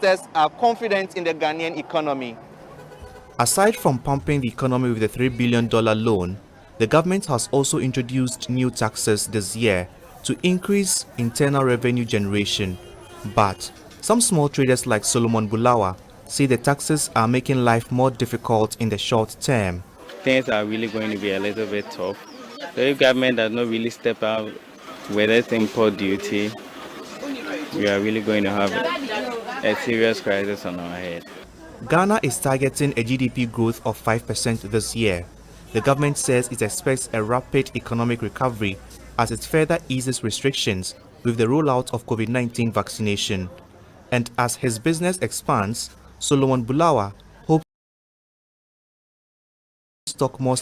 investors are confident in the Ghanaian economy. Aside from pumping the economy with a $3 billion loan, the government has also introduced new taxes this year to increase internal revenue generation. But some small traders like Solomon Bulawa say the taxes are making life more difficult in the short term. Things are really going to be a little bit tough. So if government does not really step out with this import duty, we are really going to have a serious crisis on our head. Ghana is targeting a GDP growth of 5% this year. The government says it expects a rapid economic recovery as it further eases restrictions with the rollout of COVID-19 vaccination. And as his business expands, Solomon Bulawa hopes to stock more.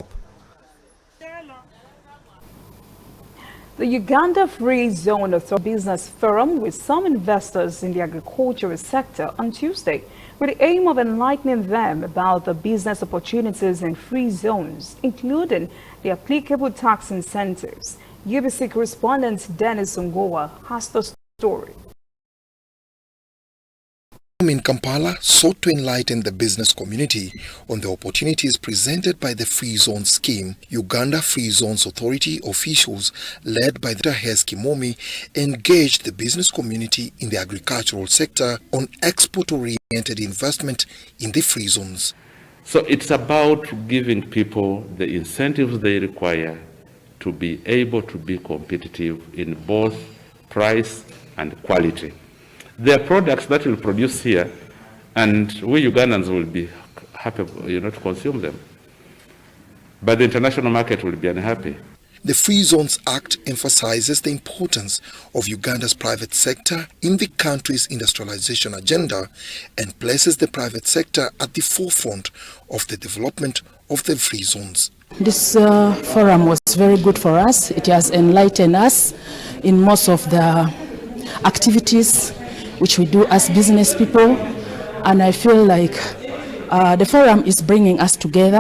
The Uganda Free Zone Authority Business Forum with some investors in the agricultural sector on Tuesday, with the aim of enlightening them about the business opportunities in free zones, including the applicable tax incentives. UBC correspondent Dennis Ongoa has the story. In Kampala sought to enlighten the business community on the opportunities presented by the Free Zone scheme. Uganda Free Zones Authority officials led by Dr. Heski Momi engaged the business community in the agricultural sector on export-oriented investment in the free zones. So it's about giving people the incentives they require to be able to be competitive in both price and quality. There are products that will produce here, and we Ugandans will be happy, to consume them. But the international market will be unhappy. The Free Zones Act emphasizes the importance of Uganda's private sector in the country's industrialization agenda and places the private sector at the forefront of the development of the free zones. This forum was very good for us. It has enlightened us in most of the activities which we do as business people, and I feel like the forum is bringing us together.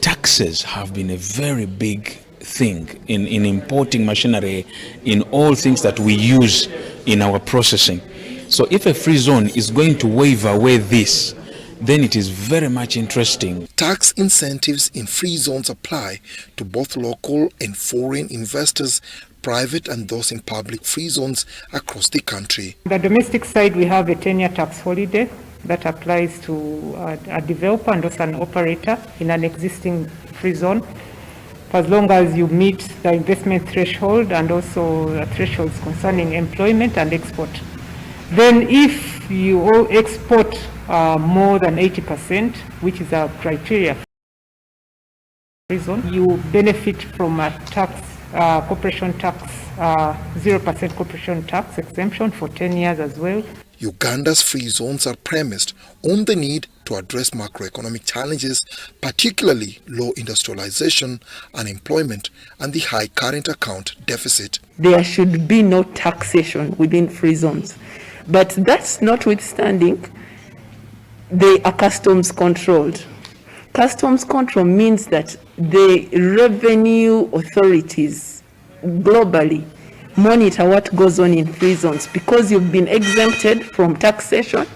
Taxes have been a very big thing in importing machinery, in all things that we use in our processing. So if a free zone is going to waive away this, then it is very much interesting. Tax incentives in free zones apply to both local and foreign investors, private and those in public free zones across the country. On the domestic side, we have a 10-year tax holiday that applies to a developer and also an operator in an existing free zone, for as long as you meet the investment threshold and also thresholds concerning employment and export. Then if you export more than 80%, which is a criteria for free zone, you benefit from a tax corporation tax, 0% corporation tax exemption for 10 years as well. Uganda's free zones are premised on the need to address macroeconomic challenges, particularly low industrialization, unemployment, and the high current account deficit. There should be no taxation within free zones. But that's notwithstanding, they are customs controlled. Customs control means that the revenue authorities globally monitor what goes on in free zones. Because you've been exempted from taxation,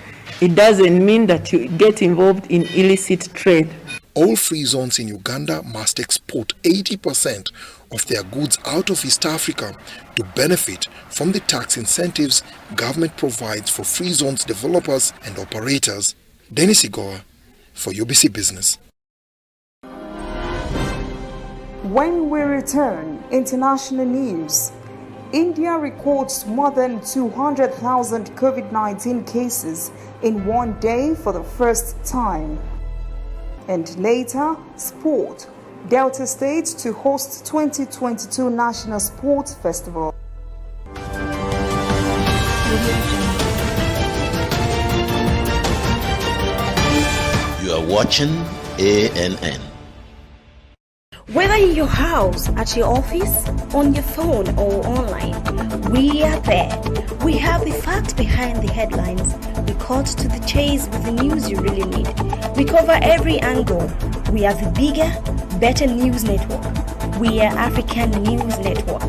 it doesn't mean that you get involved in illicit trade. All free zones in Uganda must export 80% of their goods out of East Africa to benefit from the tax incentives government provides for free zones developers and operators. Dennis Igoa for UBC Business. When we return, international news. India records more than 200,000 COVID-19 cases in one day for the first time. And later, sport. Delta State to host 2022 National Sports Festival. You are watching ANN. Whether in your house, at your office, on your phone or online, we are there. We have the facts behind the headlines. We cut to the chase with the news you really need. We cover every angle. We are the bigger, better news network. We are African News Network.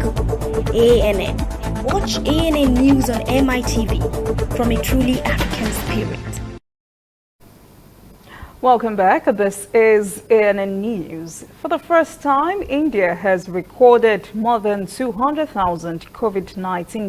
ANN, Watch ANN News on MITV from a truly African spirit. Welcome back. This is ANN News. For the first time, India has recorded more than 200,000 COVID-19